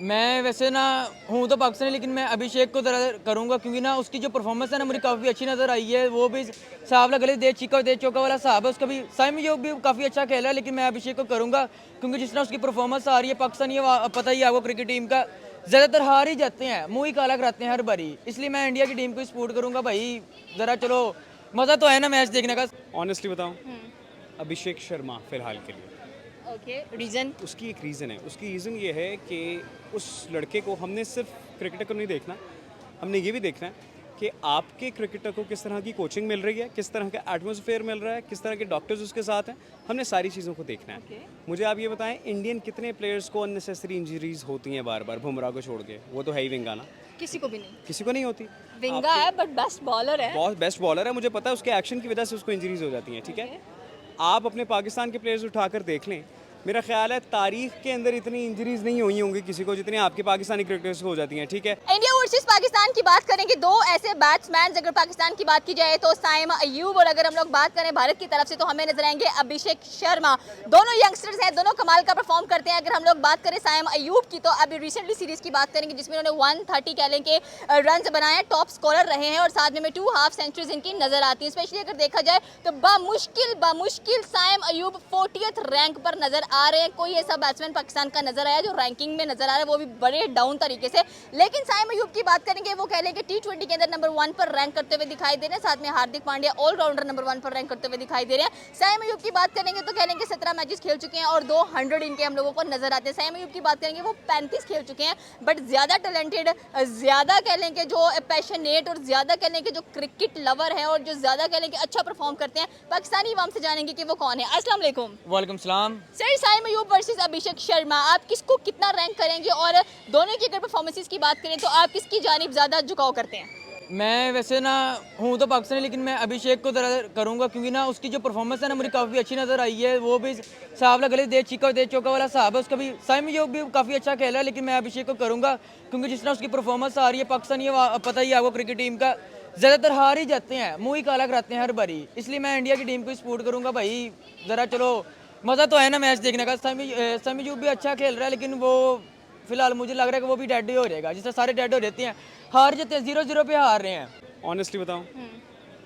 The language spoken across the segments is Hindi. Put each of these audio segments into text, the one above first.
मैं वैसे ना हूँ तो पाकिस्तानी, लेकिन मैं अभिषेक को ज़रा करूँगा, क्योंकि ना उसकी जो परफॉर्मेंस है ना मुझे काफ़ी अच्छी नज़र आई है। वो भी साहब गले दे चीका और दे चौका वाला साहब है उसका भी। साइम योग भी काफ़ी अच्छा खेला है, लेकिन मैं अभिषेक को करूँगा, क्योंकि जिस तरह उसकी परफॉर्मेंस आ रही है पाकिस्तान, ये पता ही है आपको क्रिकेट टीम का ज़्यादातर हार ही जाते हैं, मुँह ही काला कराते हैं हर बारी। इसलिए मैं इंडिया की टीम को सपोर्ट करूँगा भाई। ज़रा चलो मज़ा तो है ना मैच देखने का। ऑनेस्टली बताऊं, अभिषेक शर्मा फ़िलहाल के लिए। Okay, reason? उसकी एक रीज़न है। उसकी रीज़न ये है कि उस लड़के को हमने सिर्फ क्रिकेटर को नहीं देखना, हमने ये भी देखना है कि आपके क्रिकेटर को किस तरह की कोचिंग मिल रही है, किस तरह का एटमॉस्फेयर मिल रहा है, किस तरह के डॉक्टर्स उसके साथ हैं। हमने सारी चीज़ों को देखना है। Okay. मुझे आप ये बताएं, इंडियन कितने प्लेयर्स को अननेसेसरी इंजरीज होती हैं बार बार, बुमराह को छोड़ के? वो तो है ही विंगाना, किसी को भी नहीं। किसी को नहीं होती। विंगा है बट बेस्ट बॉलर है। बहुत बेस्ट बॉलर है, मुझे पता है, उसके एक्शन की वजह से उसको इंजरीज हो जाती हैं, ठीक है। आप अपने पाकिस्तान के प्लेयर्स उठाकर देख लें, मेरा ख्याल है तारीख के अंदर इतनी इंजरीज नहीं हुई होंगी किसी को जितनी आपके पाकिस्तानी क्रिकेटर्स को हो जाती हैं, ठीक है। इंडिया वर्सेस पाकिस्तान की बात करेंगे, दो ऐसे बैट्समैन अगर पाकिस्तान की बात की जाए तो साइम अयूब, और अगर हम लोग बात करें भारत की तरफ से तो हमें नजर आएंगे अभिषेक शर्मा। दोनों यंगस्टर्स हैं, दोनों कमाल का परफॉर्म करते हैं। अगर हम लोग बात करें साइम अयूब की तो अभी रिसेंटली सीरीज की बात करेंगे जिसमें उन्होंने 130 कह लें के रन बनाए हैं, टॉप स्कोरर रहे हैं, और साथ में 2 हाफ सेंचुरीज इनकी नजर आती है। स्पेशली अगर देखा जाए तो बामुश्किल साइम अयूब 40th रैंक पर नजर आ रहे हैं। कोई ऐसा बैट्समैन पाकिस्तान का नजर आया जो रैंकिंग में नजर आ रहा है, वो भी बड़े डाउन तरीके से। लेकिन साइम अयूब की बात करेंगे, वो कह लें कि T20 के अंदर नंबर 1 पर रैंक करते हुए दिखाई दे रहे हैं। साथ में हार्दिक पांड्या ऑलराउंडर नंबर 1 पर रैंक करते हुए दिखाई दे रहे हैं। साइम अयूब की बात करेंगे तो कह लेंगे 17 मैचेस खेल चुके हैं और 200 इनके हम लोगों को नजर आते हैं। साइम अयूब की बात करेंगे, वो 35 खेल चुके हैं, बट ज्यादा टैलेंटेड, ज्यादा कह लें कि जो पैशनेट और ज्यादा कह लें कि जो क्रिकेट लवर है और जो ज्यादा कह लें कि अच्छा परफॉर्म करते हैं, पाकिस्तानी अवाम से जानेंगे कि वो कौन है। अस्सलाम वालेकुम वालेकुम सलाम। सर, साइम अयूब वर्सेस अभिषेक शर्मा, आप किसको कितना रैंक करेंगे, और दोनों की अगर परफॉर्मेंसेस की बात करें तो आप किसकी जानिब ज़्यादा झुकाव करते हैं? मैं वैसे ना हूँ तो पाकिस्तानी, लेकिन मैं अभिषेक को ज़रा करूँगा, क्योंकि ना उसकी जो परफॉर्मेंस है ना मुझे काफ़ी अच्छी नज़र आई है। वो भी साहब गले दे चीका और दे चौका वाला साहब है उसका भी। साइम योग भी काफ़ी अच्छा खेला है, लेकिन मैं अभिषेक को करूँगा, क्योंकि जिस तरह उसकी परफॉर्मेंस आ रही है पाकिस्तान, ये पता ही है आपको क्रिकेट टीम का ज़्यादातर हार ही जाते हैं, मुँह ही काला कराते हैं हर बारी। इसलिए मैं इंडिया की टीम को सपोर्ट करूँगा भाई। ज़रा चलो मज़ा तो है ना मैच देखने का। साइम यूब भी अच्छा खेल रहा है, लेकिन वो फिलहाल मुझे लग रहा है कि वो भी डेड ही हो जाएगा, जिससे सारे डेड हो जाते हैं, हार जाते हैं, 0-0 पे हार रहे हैं। ऑनेस्टली बताऊं,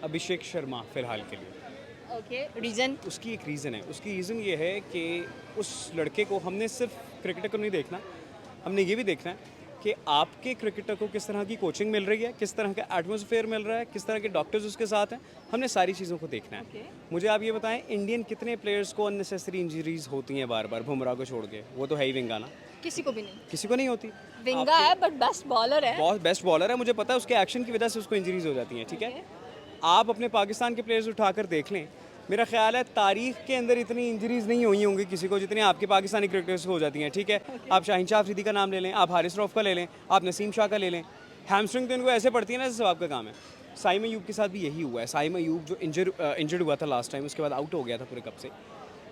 अभिषेक शर्मा फ़िलहाल के लिए। Okay, reason? उसकी एक रीज़न है। उसकी रीज़न ये है कि उस लड़के को हमने सिर्फ क्रिकेटर को नहीं देखना, हमने ये भी देखना है कि आपके क्रिकेटर को किस तरह की कोचिंग मिल रही है, किस तरह का एटमॉस्फेयर मिल रहा है, किस तरह के डॉक्टर्स उसके साथ हैं। हमने सारी चीज़ों को देखना है। Okay. मुझे आप ये बताएं, इंडियन कितने प्लेयर्स को अननेसेसरी इंजरीज होती हैं बार बार, बुमराह को छोड़ के? वो तो है ही विंगाना, किसी को भी नहीं। किसी को नहीं होती। विंगा है बट बेस्ट बॉलर है। बहुत बेस्ट बॉलर है, मुझे पता है, उसके एक्शन की वजह से उसको इंजरीज हो जाती हैं, ठीक है। आप अपने पाकिस्तान के प्लेयर्स उठाकर देख लें, मेरा ख्याल है तारीख के अंदर इतनी इंजरीज नहीं हुई होंगी किसी को जितनी आपके पाकिस्तानी क्रिकेटर्स को हो जाती हैं, ठीक है। आप शाहीन शाह अफरीदी का नाम ले लें, आप हारिस रऊफ का ले लें, आप नसीम शाह का ले लें। हैमस्ट्रिंग तो इनको ऐसे पड़ती है ना जैसे आपका काम है। साइम अयूब के साथ भी यही हुआ है। साइम अयूब जो इंजर्ड हुआ था लास्ट टाइम, उसके बाद आउट हो गया था पूरे कप से।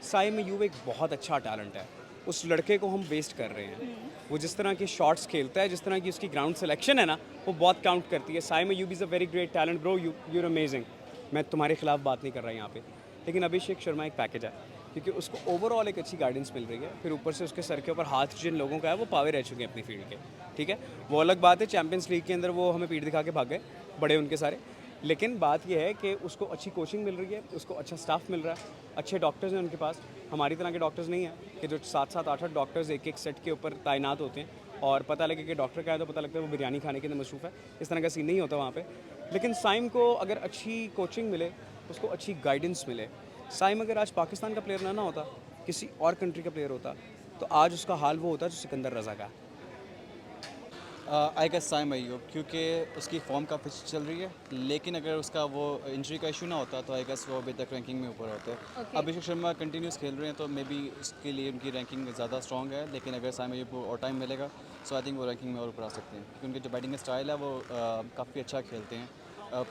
साइम अयूब एक बहुत अच्छा टैलेंट है, उस लड़के को हम वेस्ट कर रहे हैं। वो जिस तरह के शॉट्स खेलता है, जिस तरह की उसकी ग्राउंड सिलेक्शन है ना, वो बहुत काउंट करती है। Saim Ayub is a very great talent bro, you're amazing. मैं तुम्हारे खिलाफ बात नहीं कर रहा यहाँ पे, लेकिन अभिषेक शर्मा एक पैकेज है, क्योंकि उसको ओवरऑल एक अच्छी गाइडेंस मिल रही है। फिर ऊपर से उसके सर के ऊपर हाथ जिन लोगों का है वो पावे रह चुके हैं अपनी फील्ड के, ठीक है। वो अलग बात है, चैंपियंस लीग के अंदर वो हमें पीठ दिखा के भाग गए, बड़े उनके सारे। लेकिन बात यह है कि उसको अच्छी कोचिंग मिल रही है, उसको अच्छा स्टाफ मिल रहा है, अच्छे डॉक्टर्स हैं उनके पास। हमारी तरह के डॉक्टर्स नहीं हैं कि जो 7-7, 8-8 डॉक्टर्स एक सेट के ऊपर तैनात होते हैं और पता लगे कि डॉक्टर का है तो पता लगता है वो बिरयानी खाने के अंदर मसरूफ़ है। इस तरह का सीन नहीं होता वहाँ पे। लेकिन साइम को अगर अच्छी कोचिंग मिले, उसको अच्छी गाइडेंस मिले, साइम अगर आज पाकिस्तान का प्लेयर ना होता, किसी और कंट्री का प्लेयर होता, तो आज उसका हाल वो होता जो सिकंदर रज़ा का। आई गेस साइम अयूब, क्योंकि उसकी फॉर्म काफ़ी चल रही है, लेकिन अगर उसका वो इंजरी का इशू ना होता तो आई गेस वो अभी तक रैंकिंग में ऊपर होते। अभिषेक शर्मा कंटिन्यूस खेल रहे हैं तो मे बी उसके लिए उनकी रैंकिंग ज़्यादा स्ट्रॉन्ग है, लेकिन अगर साइम अयूब को और टाइम मिलेगा सो आई थिंक वो रैंकिंग में और ऊपर आ सकते हैं, क्योंकि उनकी जो बैटिंग स्टाइल है वो काफ़ी अच्छा खेलते हैं।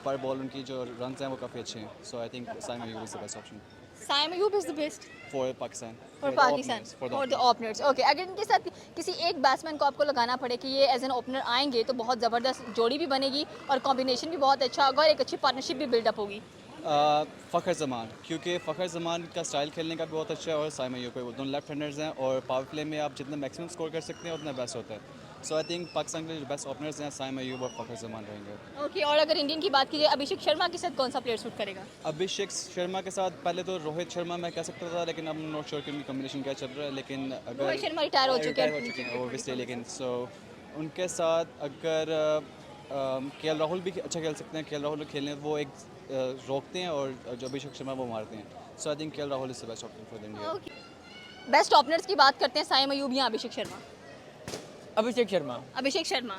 पर बॉल उनकी जो रन हैं वो काफ़ी अच्छे हैं, so I think Saim Ayub is the best option Saim Ayub is the best for Pakistan, for Pakistan, for the openers. Okay, अगर इनके साथ किसी एक बैट्समैन को आपको लगाना पड़े कि ये एज एन ओपनर आएंगे तो बहुत ज़बरदस्त जोड़ी भी बनेगी और कॉम्बिनेशन भी बहुत अच्छा होगा और एक अच्छी पार्टनरशिप भी बिल्डअप होगी। फ़खर ज़मान, क्योंकि फ़खर ज़मान का स्टाइल खेलने का भी बहुत अच्छा है और साइम अयूब पे, वो दोनों लेफ्ट हैंडर्स हैं और पावर प्ले में आप जितना मैक्सिमम स्कोर कर सकते हैं उतना बेस्ट होता है। सो आई थिंक पाकिस्तान के जो बेस्ट ओपनर्स हैं साइम अयूब और फ़खर जमान रहेंगे। ओके, और अगर इंडियन की बात की जाए, अभिषेक शर्मा के साथ कौन सा प्लेयर सूट करेगा? अभिषेक शर्मा के साथ पहले तो रोहित शर्मा मैं कह सकता था, लेकिन अब नॉट श्योर कि उनकी कॉम्बिनेशन क्या चल रहा है। लेकिन अगर रोहित शर्मा रिटायर हो चुके रिटायर हो चुके हैं ओबियसली, लेकिन सो उनके साथ अगर के राहुल भी अच्छा खेल सकते हैं। के राहुल खेलने वो एक रोकते हैं और जो अभिषेक शर्मा वो मारते हैं। सो आई थिंक के Rahul is the best option for India. Best openers की बात करते हैं, साइम अयूब या अभिषेक शर्मा? अभिषेक शर्मा अभिषेक शर्मा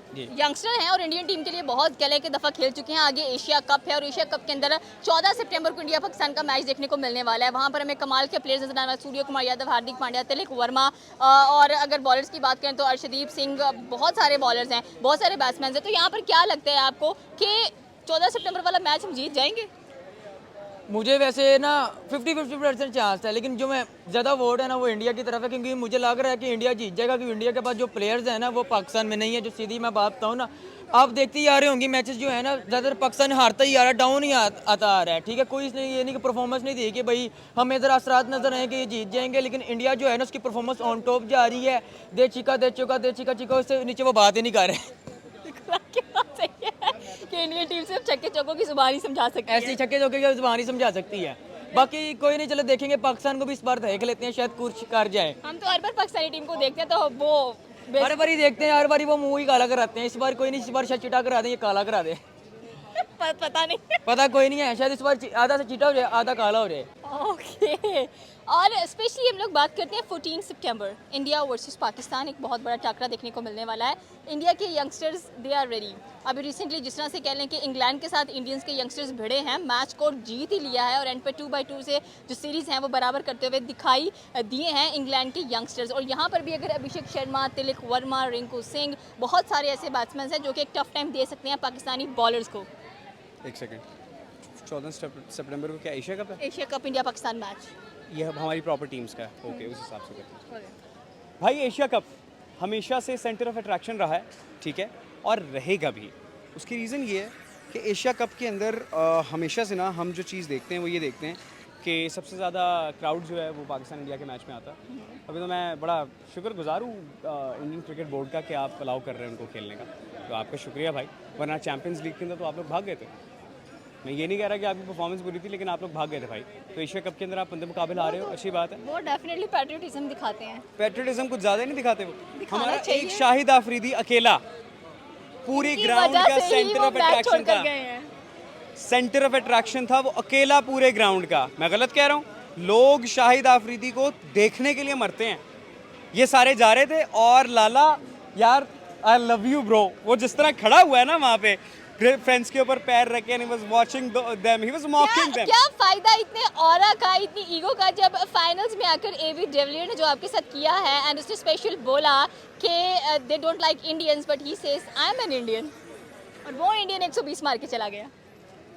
जी। यंगस्टर हैं और इंडियन टीम के लिए बहुत गले के दफ़ा खेल चुके हैं। आगे एशिया कप है और एशिया कप के अंदर 14 सितंबर को इंडिया पाकिस्तान का मैच देखने को मिलने वाला है। वहाँ पर हमें कमाल के प्लेयर्स नजर आना, सूर्य कुमार यादव, हार्दिक पांड्या, तिलक वर्मा, और अगर बॉलर्स की बात करें तो अर्शदीप सिंह, बहुत सारे बॉलर्स हैं, बहुत सारे बैट्समैन हैं। तो यहाँ पर क्या लगता है आपको कि 14 सितंबर वाला मैच हम जीत जाएंगे? मुझे वैसे ना 50-50% चांस है, लेकिन जो मैं ज़्यादा वोट है ना वो इंडिया की तरफ है, क्योंकि मुझे लग रहा है कि इंडिया जीत जाएगा, क्योंकि इंडिया के पास जो प्लेयर्स हैं ना वो पाकिस्तान में नहीं है। जो सीधी मैं बात बताऊँ ना, आप देखते ही आ रहे होंगे मैचेस जो है ना, ज़्यादातर पाकिस्तान हारता ही आ रहा है, डाउन ही आता आ रहा है। ठीक है, कोई इसने ये नहीं कि परफॉर्मेंस नहीं दी कि भाई हमें ज़रा असरात नजर आए कि ये जीत जाएंगे, लेकिन इंडिया जो है ना उसकी परफॉर्मेंस ऑन टॉप जा रही है। दे चिका उससे नीचे वो बात ही नहीं कर रहे। कि इंडियन टीम सिर्फ छक्के चौकों की जुबान ही समझा सकती है। ऐसे ही छक्के चौके की जुबान ही समझा सकती है। बाकी कोई नहीं, चलो देखेंगे, पाकिस्तान को भी इस बार देख लेते हैं, शायद कुछ कर जाए। हम तो हर बार पाकिस्तानी टीम को देखते हैं तो वो हर बारी देखते हैं, हर बारी वो मुंह ही काला कराते हैं। इस बार कोई नहीं, इस बार शायद चिटा करा दें, ये काला करा दे। पता नहीं। पता कोई नहीं है, शायद इस बार आधा से चिटा हो जाए, आधा काला हो जाए। ओके, और स्पेशली हम लोग बात करते हैं 14 सितंबर इंडिया वर्सेस पाकिस्तान, एक बहुत बड़ा टकरा देखने को मिलने वाला है। इंडिया के यंगस्टर्स दे आर रेडी। अभी रिसेंटली जिस तरह से कह लें कि इंग्लैंड के साथ इंडियंस के यंगस्टर्स भिड़े हैं, मैच को जीत ही लिया है और एंड पे 2-2 से जो सीरीज़ हैं वो बराबर करते हुए दिखाई दिए हैं इंग्लैंड के यंगस्टर्स। और यहाँ पर भी अगर अभिषेक शर्मा, तिलक वर्मा, रिंकू सिंह, बहुत सारे ऐसे बैट्समैन हैं जो कि एक टफ टाइम दे सकते हैं पाकिस्तानी बॉलर्स को। एक सेकंड, 14 सितंबर को क्या एशिया कप है? Asia cup India Pakistan match. ये हमारी प्रॉपर टीम्स का है। ओके, उस हिसाब से करते हैं। भाई एशिया कप हमेशा से सेंटर ऑफ अट्रैक्शन रहा है, ठीक है, और रहेगा भी। उसकी रीज़न ये है कि एशिया कप के अंदर हमेशा से ना हम जो चीज़ देखते हैं वो ये देखते हैं कि सबसे ज़्यादा क्राउड जो है वो पाकिस्तान इंडिया के मैच में आता है। अभी तो मैं बड़ा शुक्रगुजार हूँ इंडियन क्रिकेट बोर्ड का कि आप अलाउ कर रहे हैं उनको खेलने का, तो आपका शुक्रिया भाई। वरना चैंपियंस लीग के अंदर तो आप लोग भाग गए थे। मैं ये नहीं कह रहा कि आपकी परफॉर्मेंस बुरी थी, लेकिन आप लोग भाग गए थे भाई। तो एशिया कप के अंदर आप बंदे मुकाबले आ रहे हो, अच्छी बात है। वो डेफिनेटली पैट्रियटिज्म दिखाते हैं। पैट्रियटिज्म कुछ ज़्यादा नहीं दिखाते वो। दिखाना हमारा चाहिए। एक शाहिद आफरीदी अकेला पूरी इनकी ग्राउंड वजह का से ही सेंटर वो ऑफ मैच अट्रैक्शन छोड़कर था। गए हैं। सेंटर ऑफ अट्रैक्शन था वो अकेला पूरे ग्राउंड का। मैं गलत कह रहा हूँ? लोग शाहिद आफरीदी को देखने के लिए मरते हैं। ये सारे जा रहे थे और लाला यार आई लव यू ब्रो, वो जिस तरह खड़ा हुआ है ना वहाँ पे फ्रेंड्स के ऊपर पैर रखे, and he was watching them, he was मॉकिंग them. क्या फायदा इतने ऑरा का, इतनी ईगो का, जब फाइनल्स में आकर एबी डिविलियर ने जो आपके साथ किया है एंड उसने स्पेशल बोला कि they don't like Indians but he says I am an Indian, और वो इंडियन 120 मार के चला गया।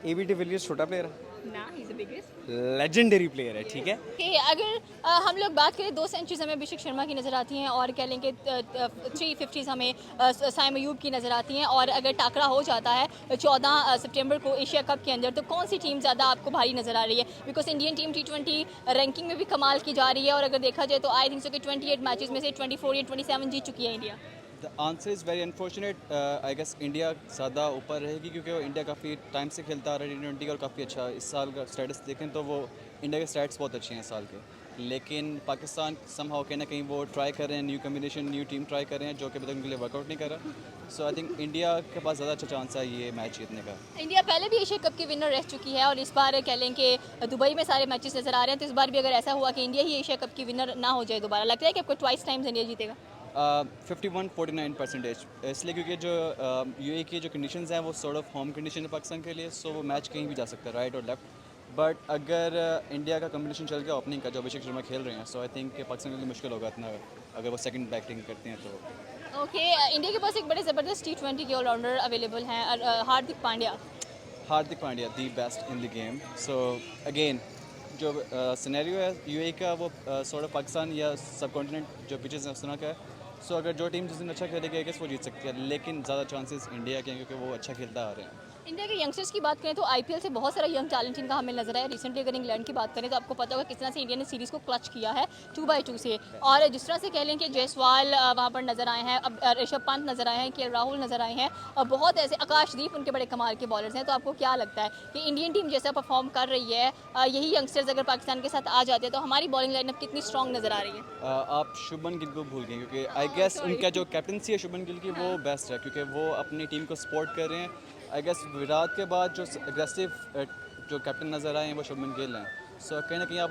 एबी डिविलियर्स छोटा प्लेयर है ना, he is the biggest, legendary player है, ठीक है। कि अगर हम लोग बात करें 2 सेंचुरीज हमें अभिषेक शर्मा की नज़र आती हैं और कह लें कि 350 हमें साइम अयूब की नज़र आती हैं। और अगर टाकरा हो जाता है 14 सितंबर को एशिया कप के अंदर, तो कौन सी टीम ज़्यादा आपको भारी नज़र आ रही है? Because Indian team T20 ranking में भी कमाल की जा रही है और अगर देखा जाए तो आई थिंक सो कि 28 मैचेस में से 24 या 27 जीत चुकी है India. The answer is very unfortunate. I guess India ज़्यादा ऊपर रहेगी क्योंकि वो इंडिया काफ़ी टाइम से खेलता आ रहा है T20 और काफ़ी अच्छा इस साल का स्टेटस देखें तो वो इंडिया के स्टैट्स बहुत अच्छे हैं इस साल के। लेकिन पाकिस्तान समहाउ कहीं ना कहीं वो ट्राई कर रहे हैं, new combination, new team try कर रहे हैं जो कि अभी तक उनके लिए वर्कआउट नहीं कर रहा। सो आई थिंक इंडिया के पास ज़्यादा अच्छा चांस है ये मैच जीतने का। इंडिया पहले भी एशिया कप की विनर रह चुकी है और इस बार कह लें कि दुबई में सारे मैचेस नज़र आ रहे हैं, तो इस बार भी अगर ऐसा हुआ कि इंडिया ही एशिया कप की विनर ना हो जाए दोबारा, लगता है कि आपको ट्वाइस टाइम्स इंडिया जीतेगा? 51-49% इसलिए क्योंकि जो यूएई की जो कंडीशंस हैं वो सॉर्ट ऑफ होम कंडीशन है पाकिस्तान के लिए, सो वो मैच कहीं भी जा सकता है, राइट और लेफ्ट। बट अगर इंडिया का कॉम्बिनेशन चल गया ओपनिंग का जो अभिषेक शर्मा खेल रहे हैं, सो आई थिंक पाकिस्तान के लिए मुश्किल होगा इतना अगर वो सेकंड बैटिंग करते हैं तो। ओके, इंडिया के पास एक बड़े ज़बरदस्त T20 के ऑलराउंडर अवेलेबल हैं, Hardik Pandya the best in the game. So again जो सिनेरियो है यूएई का वो सॉर्ट ऑफ पाकिस्तान या सब कॉन्टिनेंट जो पिचेस हैं उस तरह का है। सो अगर जो टीम जिस दिन अच्छा खेलेगी आई गेस वो जीत सकती है, लेकिन ज़्यादा चांसेस इंडिया के हैं क्योंकि वो अच्छा खेलता आ रहे हैं। इंडिया के यंगस्टर्स की बात करें तो आईपीएल से बहुत सारा यंग टैलेंट इनका हमें नजर आया। रिसेंटली अगर इंग्लैंड की बात करें तो आपको पता होगा किस तरह से इंडिया ने सीरीज़ को क्लच किया है 2-2 से। और जिस तरह से कह लें कि जायसवाल वहाँ पर नजर आए हैं, अब ऋषभ पंत नजर आए हैं, के राहुल नजर आए हैं, और बहुत ऐसे आकाशदीप उनके बड़े कमाल के बॉलर्स हैं। तो आपको क्या लगता है कि इंडियन टीम जैसा परफॉर्म कर रही है, यही यंगस्टर्स अगर पाकिस्तान के साथ आ जाते हैं तो हमारी बॉलिंग लाइनअप कितनी स्ट्रॉन्ग नजर आ रही है? आप शुभमन गिल को भूल गए क्योंकि आई गेस उनका जो कैप्टनसी है शुभमन गिल की वो बेस्ट है क्योंकि वो अपनी टीम को सपोर्ट कर रहे हैं। आई गेस विराट के बाद जो एग्रेसिव जो कैप्टन नज़र आए हैं वो शुभमन गिल हैं। सो कहीं ना कहीं आप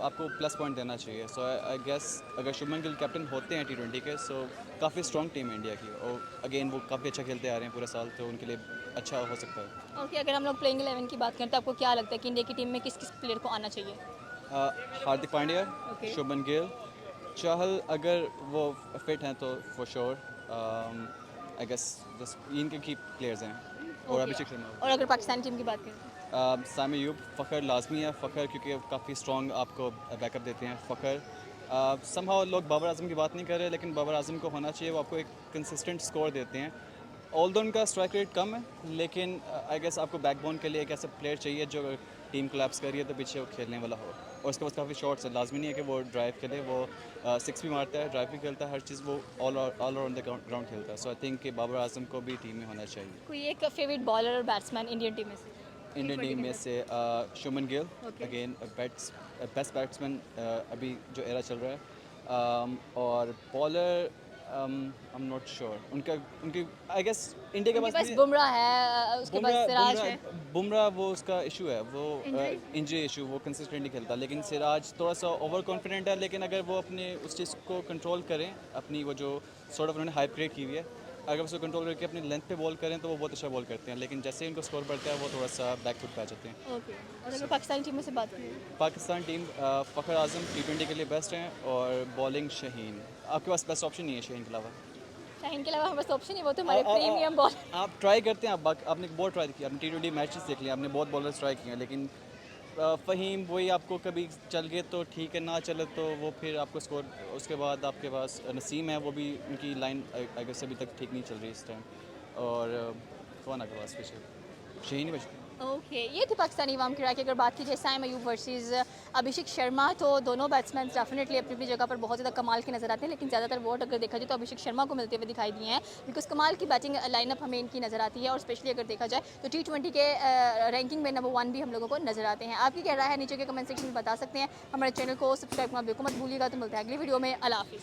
आपको प्लस पॉइंट देना चाहिए। सो आई गेस अगर शुभमन गिल कैप्टन होते हैं T20 के, सो काफ़ी स्ट्रॉन्ग टीम है इंडिया की, और अगेन वो काफ़ी अच्छा खेलते आ रहे हैं पूरे साल, तो उनके लिए अच्छा हो सकता है। ओके, अगर हम लोग प्लेइंग 11 की बात करें तो आपको क्या लगता है कि इंडिया की टीम में किस किस प्लेयर को आना चाहिए? हार्दिक पांड्या, Okay. शुभमन गिल, चाहल अगर वो फिट हैं तो फॉर श्योर। आई गेस इनके की प्लेयर्स हैं, और अभिषेक शर्मा। और अगर पाकिस्तानी टीम की बात करें? सामी अयूब, फ़खर लाजमी है। फ़खर क्योंकि काफ़ी स्ट्रॉन्ग आपको बैकअप देते हैं फ़खर। समहाउ लोग बाबर आजम की बात नहीं कर रहे, लेकिन बाबर आजम को होना चाहिए। वो आपको एक कंसिस्टेंट स्कोर देते हैं। ऑल्दो उनका स्ट्राइक रेट कम है, लेकिन आई गेस आपको बैकबोन के लिए एक ऐसा प्लेयर चाहिए जो टीम कोलैप्स कर रही है तो पीछे वो खेलने वाला हो, और उसके पास काफ़ी शॉट्स है। लाजमी नहीं है कि वो ड्राइव खेले, वो सिक्स भी मारता है, ड्राइव भी खेलता है, हर चीज़ वो ऑल अराउंड द ग्राउंड खेलता है। सो आई थिंक कि बाबर आजम को भी टीम में होना चाहिए। कोई एक फेवरेट बॉलर और बैट्समैन इंडियन टीम में से? इंडियन टीम में से Shubman Gill, Okay. Again best batsman अभी जो एरा चल रहा है, और bowler I am not sure. उनकी आई गेस इंडिया के उनके पास पास बुमराह है, उसके पास सिराज है। बुमराह वो उसका इशू है, वो इंजरी इशू, वो कंसिस्टेंट नहीं खेलता। लेकिन सिराज थोड़ा सा ओवर कॉन्फिडेंट है, लेकिन अगर वो अपने उस चीज़ को कंट्रोल करें, अपनी वो जो सॉर्ट ऑफ उन्होंने हाइप क्रिएट की हुई है, अगर उसको कंट्रोल करके अपनी लेंथ पे बॉल करें तो वो बहुत अच्छा बॉल करते हैं। लेकिन जैसे ही उनको स्कोर बढ़ता है वो थोड़ा सा बैक फुट पे आ जाते हैं। ओके, और अगर पाकिस्तानी टीम में से बात करें? पाकिस्तान टीम फ़खर आजम T20 के लिए बेस्ट हैं, और बॉलिंग शहीन। आपके पास बेस्ट ऑप्शन नहीं है शहीन के अलावा? शाहीन के अलावा हमारे पास ऑप्शन ही वो तो हमारे प्रीमियम बॉलर। आप ट्राई करते हैं, आपने बहुत ट्राई किया, आपने T20 मैचेस देख लिया, आपने बहुत बॉलर्स ट्राई किए हैं, लेकिन फ़हीम वही आपको कभी चल गए तो ठीक है, ना चले तो वो फिर आपको स्कोर। उसके बाद आपके पास नसीम है, वो भी उनकी लाइन अगर से अभी तक ठीक नहीं चल रही इस टाइम, और कौन आपके पास पीछे? शहीन ही बचते। ओके, ये थी पाकिस्तानी अवाम की राय की। अगर बात की जाए साइम अयूब वर्सेस अभिषेक शर्मा, तो दोनों बैट्समैन डेफिनेटली अपनी अपनी जगह पर बहुत ज़्यादा कमाल के नजर आते हैं, लेकिन ज़्यादातर वोट अगर देखा जाए तो अभिषेक शर्मा को मिलते हुए दिखाई दिए हैं, बिकॉज कमाल की बैटिंग लाइनअप हमें इनकी नज़र आती है। और स्पेशली अगर देखा जाए तो T20 के रैंकिंग में नंबर 1 भी हम लोगों को नजर आते हैं। आपकी क्या राय है नीचे के कमेंट सेक्शन में बता सकते हैं। हमारे चैनल को सब्सक्राइब करना बिल्कुल मत भूलिएगा। तो मिलता है अगली वीडियो में। अल्लाह हाफिज़।